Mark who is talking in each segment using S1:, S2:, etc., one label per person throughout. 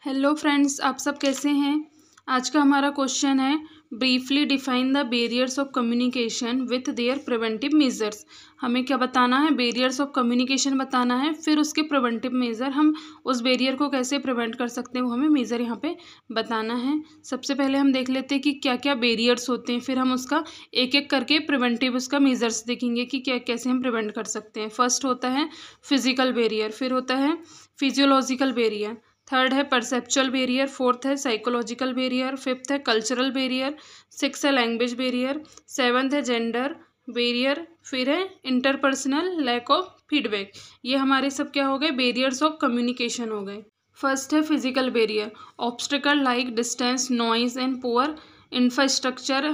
S1: Hello friends, आप सब कैसे हैं। आज का हमारा क्वेश्चन है briefly define the barriers of communication with their preventive measures. हमें क्या बताना है, बैरियर्स ऑफ कम्युनिकेशन बताना है, फिर उसके प्रिवेंटिव मेजर, हम उस बैरियर को कैसे प्रिवेंट कर सकते हैं वो हमें मेजर यहाँ पे बताना है। सबसे पहले हम देख लेते हैं कि क्या क्या बैरियर्स होते हैं, फिर हम उसका एक एक करके प्रिवेंटिव उसका मेजर्स देखेंगे कि क्या कैसे हम प्रिवेंट कर सकते हैं। फर्स्ट होता है फिजिकल बैरियर, फिर होता है फिजियोलॉजिकल बैरियर, थर्ड है परसेप्चुअल बैरियर, फोर्थ है साइकोलॉजिकल बैरियर, फिफ्थ है कल्चरल बैरियर, सिक्स है लैंग्वेज बैरियर, सेवन्थ है जेंडर बैरियर, फिर है इंटरपर्सनल लैक ऑफ फीडबैक। ये हमारे सब क्या हो गए, बैरियर्स ऑफ कम्युनिकेशन हो गए। फर्स्ट है physical barrier, obstacle like distance, noise and poor infrastructure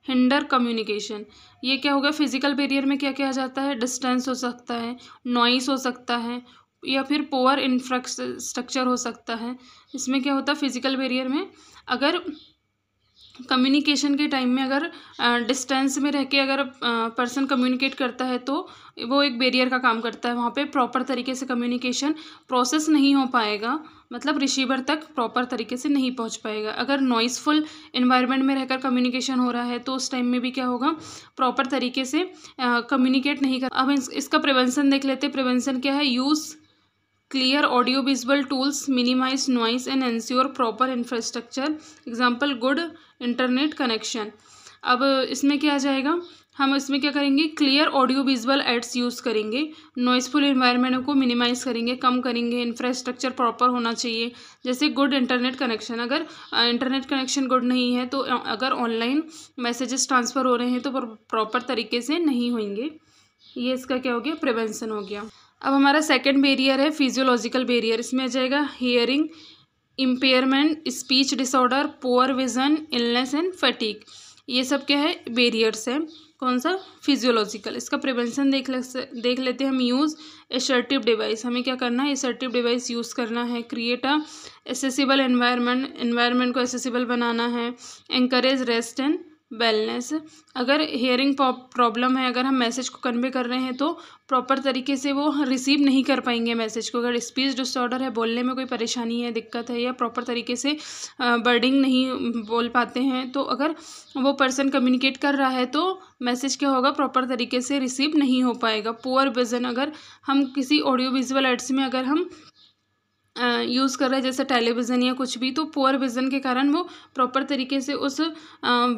S1: hinder communication. ये क्या होगा, फिजिकल बैरियर में क्या क्या आ जाता है, डिस्टेंस हो सकता है, नॉइस हो सकता है, या फिर पुअर इंफ्रास्ट्रक्चर हो सकता है। इसमें क्या होता है फिजिकल बैरियर में, अगर कम्युनिकेशन के टाइम में अगर डिस्टेंस में रह के अगर पर्सन कम्युनिकेट करता है तो वो एक बैरियर का काम करता है। वहाँ पे प्रॉपर तरीके से कम्युनिकेशन प्रोसेस नहीं हो पाएगा, मतलब रिसीवर तक प्रॉपर तरीके से नहीं पहुँच पाएगा। अगर नॉइसफुल इन्वायरमेंट में रहकर कम्युनिकेशन हो रहा है तो उस टाइम में भी क्या होगा, प्रॉपर तरीके से कम्युनिकेट नहीं कर। अब इसका प्रिवेंशन देख लेते हैं। प्रिवेंशन क्या है, use clear audio visual tools, minimise noise and ensure proper infrastructure, example good internet connection. अब इसमें क्या आ जाएगा, हम इसमें क्या करेंगे, clear audio visual aids use करेंगे, नॉइसफुल इन्वायरमेंट को मिनिमाइज करेंगे, कम करेंगे, इंफ्रास्ट्रक्चर प्रॉपर होना चाहिए। जैसे गुड इंटरनेट कनेक्शन, अगर इंटरनेट कनेक्शन गुड नहीं है तो अगर ऑनलाइन मैसेजेस ट्रांसफ़र हो रहे हैं तो प्रॉपर तरीके से नहीं होंगे। ये इसका क्या हो गया, प्रिवेंशन हो गया। अब हमारा सेकंड बैरियर है फिजियोलॉजिकल बैरियर। इसमें आ जाएगा hearing impairment, speech disorder, poor vision, illness and fatigue. ये सब क्या है, बैरियर्स है। कौन सा, फिजियोलॉजिकल। इसका प्रिवेंशन देख लेते हैं हम। यूज़ एसर्टिव डिवाइस, हमें क्या करना है, एसर्टिव डिवाइस यूज़ करना है। क्रिएट अ एसेसिबल एनवायरनमेंट को एसेसिबल बनाना है। Encourage rest and wellness. अगर हियरिंग प्रॉब्लम है, अगर हम मैसेज को कन्वे कर रहे हैं तो प्रॉपर तरीके से वो रिसीव नहीं कर पाएंगे मैसेज को। अगर स्पीच डिसऑर्डर है, बोलने में कोई परेशानी है, दिक्कत है, या प्रॉपर तरीके से वर्डिंग नहीं बोल पाते हैं, तो अगर वो पर्सन कम्युनिकेट कर रहा है तो मैसेज क्या होगा, प्रॉपर तरीके से रिसीव नहीं हो पाएगा। पुअर विजन, अगर हम किसी ऑडियो विजुअल एड्स में अगर हम यूज़ कर रहे हैं जैसे टेलीविज़न या कुछ भी, तो पुअर विज़न के कारण वो प्रॉपर तरीके से उस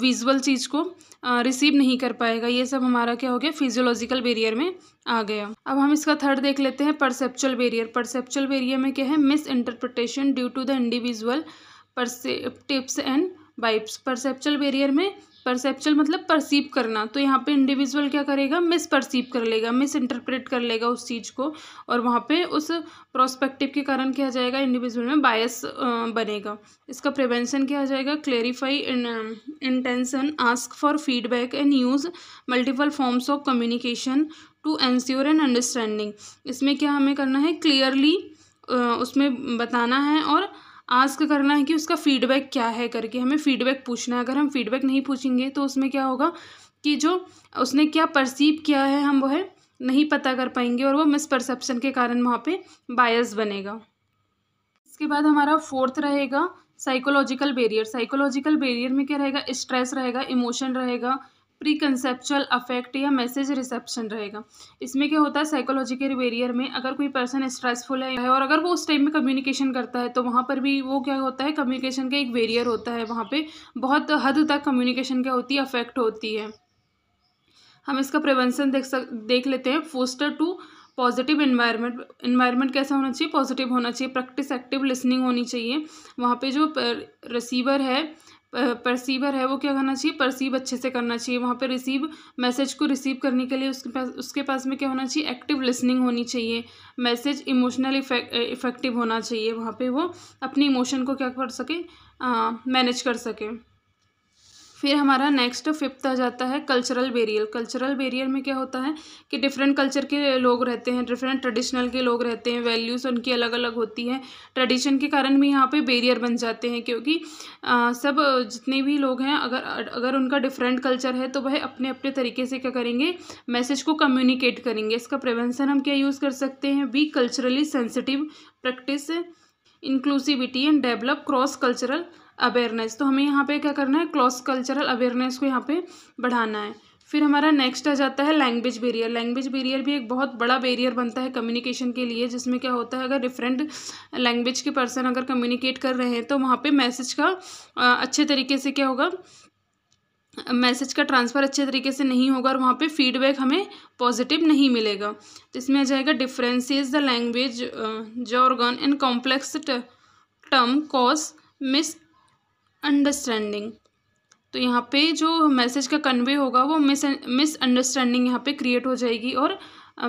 S1: विजुअल चीज़ को रिसीव नहीं कर पाएगा। ये सब हमारा क्या हो गया, फिजियोलॉजिकल बैरियर में आ गया। अब हम इसका थर्ड देख लेते हैं, परसेप्चुअल बैरियर। परसेप्चुअल बैरियर में क्या है, misinterpretation due to the individual perceptives and vibes. Perceptual barrier में, परसेप्चुअल मतलब परसीव करना, तो यहाँ पे इंडिविजुअल क्या करेगा, मिस परसीव कर लेगा, मिस इंटरप्रेट कर लेगा उस चीज़ को, और वहाँ पे उस प्रोस्पेक्टिव के कारण क्या आ जाएगा, इंडिविजुअल में बायस बनेगा। इसका प्रिवेंशन क्या आ जाएगा, clarify intention, ask for feedback and use multiple forms of communication to ensure an understanding. इसमें क्या हमें करना है, क्लियरली उसमें बताना है और आस्क करना है कि उसका फीडबैक क्या है करके, हमें फीडबैक पूछना है। अगर हम फीडबैक नहीं पूछेंगे तो उसमें क्या होगा कि जो उसने क्या परसीव किया है हम वह नहीं पता कर पाएंगे, और वो मिसपरसेप्शन के कारण वहाँ पे बायस बनेगा। इसके बाद हमारा फोर्थ रहेगा साइकोलॉजिकल बैरियर। साइकोलॉजिकल बैरियर में क्या रहेगा, स्ट्रेस रहेगा, इमोशन रहेगा, प्री कंसेप्चुअल अफेक्ट या मैसेज रिसेप्शन रहेगा। इसमें क्या होता है, साइकोलॉजिकल बैरियर में अगर कोई पर्सन स्ट्रेसफुल है और अगर वो उस टाइम में कम्युनिकेशन करता है तो वहाँ पर भी वो क्या होता है, कम्युनिकेशन का एक बैरियर होता है, वहाँ पे बहुत हद तक कम्युनिकेशन क्या होती है, अफेक्ट होती है। हम इसका प्रिवेंशन देख लेते हैं। फोस्टर टू पॉजिटिव इन्वायरमेंट कैसा होना चाहिए, पॉजिटिव होना चाहिए। प्रैक्टिस एक्टिव लिसनिंग होनी चाहिए। वहाँ पे जो रिसीवर है, परसीवर है, वो क्या करना चाहिए, परसीव अच्छे से करना चाहिए। वहाँ पे रिसीव मैसेज को रिसीव करने के लिए उसके पास में क्या होना चाहिए, एक्टिव लिसनिंग होनी चाहिए। मैसेज इमोशनल इफेक्टिव होना चाहिए, वहाँ पे वो अपनी इमोशन को क्या कर सके, मैनेज कर सके। फिर हमारा नेक्स्ट फिफ्थ आ जाता है कल्चरल बैरियर। कल्चरल बैरियर में क्या होता है कि डिफरेंट कल्चर के लोग रहते हैं, डिफरेंट ट्रेडिशनल के लोग रहते हैं, वैल्यूज़ उनकी अलग अलग होती हैं। ट्रेडिशन के कारण भी यहाँ पे बैरियर बन जाते हैं, क्योंकि सब जितने भी लोग हैं अगर उनका डिफरेंट कल्चर है तो वह अपने अपने तरीके से क्या करेंगे, मैसेज को कम्युनिकेट करेंगे। इसका प्रिवेंशन हम क्या यूज़ कर सकते हैं, be culturally sensitive practice inclusivity and develop cross cultural awareness. तो हमें यहाँ पे क्या करना है, क्रॉस कल्चरल अवेयरनेस को यहाँ पे बढ़ाना है। फिर हमारा नेक्स्ट आ जाता है लैंग्वेज बैरियर। लैंग्वेज बैरियर भी एक बहुत बड़ा बैरियर बनता है कम्युनिकेशन के लिए, जिसमें क्या होता है, अगर डिफरेंट लैंग्वेज के पर्सन अगर कम्युनिकेट कर रहे हैं तो वहाँ पे मैसेज का अच्छे तरीके से क्या होगा, मैसेज का ट्रांसफ़र अच्छे तरीके से नहीं होगा और वहाँ पे फीडबैक हमें पॉजिटिव नहीं मिलेगा। तो इसमें आ जाएगा differentiate the language jargon and complex term cause misunderstanding. तो यहाँ पे जो मैसेज का कन्वे होगा वो मिसअंडरस्टैंडिंग यहाँ पे क्रिएट हो जाएगी और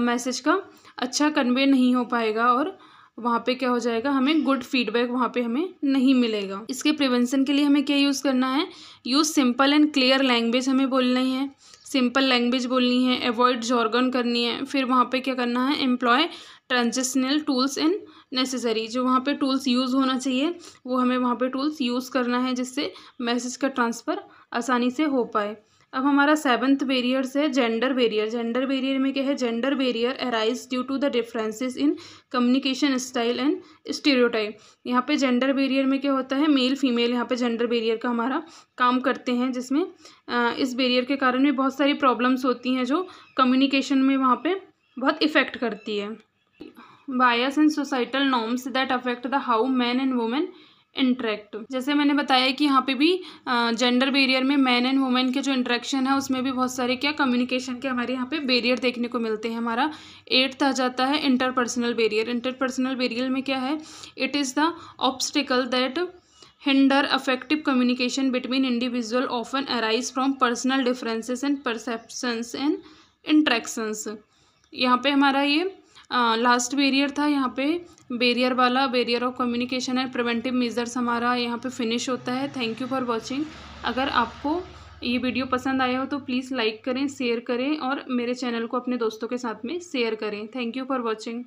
S1: मैसेज का अच्छा कन्वे नहीं हो पाएगा और वहाँ पे क्या हो जाएगा, हमें गुड फीडबैक वहाँ पे हमें नहीं मिलेगा। इसके प्रिवेंशन के लिए हमें क्या यूज़ करना है, use simple and clear language हमें बोलनी है, सिंपल लैंग्वेज बोलनी है, अवॉइड जॉर्गन करनी है। फिर वहाँ पे क्या करना है, employ transitional tools and necessary, जो वहाँ पे टूल्स यूज़ होना चाहिए वो हमें वहाँ पे टूल्स यूज़ करना है, जिससे मैसेज का ट्रांसफ़र आसानी से हो पाए। अब हमारा 7th बैरियर है जेंडर बैरियर। जेंडर बैरियर में क्या है, gender barrier arise due to the differences in communication style and stereotype. यहाँ पे जेंडर बैरियर में क्या होता है, मेल फीमेल यहाँ पे जेंडर बैरियर का हमारा काम करते हैं, जिसमें इस बैरियर के कारण भी बहुत सारी प्रॉब्लम्स होती हैं जो कम्युनिकेशन में वहाँ पे बहुत इफ़ेक्ट करती है। Bias and societal norms that affect the how man and women interact. जैसे मैंने बताया कि यहाँ पे भी जेंडर बैरियर में मैन एंड वुमेन के जो इंटरेक्शन है उसमें भी बहुत सारे क्या कम्युनिकेशन के हमारे यहाँ पे बैरियर देखने को मिलते हैं। हमारा 8th आ जाता है इंटरपर्सनल बैरियर। इंटरपर्सनल बैरियर में क्या है, it is the obstacle that hinder affective communication between individual often arise from personal differences and perceptions and interactions. यहाँ पे हमारा ये लास्ट बैरियर था। यहाँ पे बैरियर वाला barrier of communication and preventive measures हमारा यहाँ पे फिनिश होता है। Thank you for watching. अगर आपको ये वीडियो पसंद आया हो तो प्लीज़ लाइक करें, शेयर करें और मेरे चैनल को अपने दोस्तों के साथ में शेयर करें। Thank you for watching.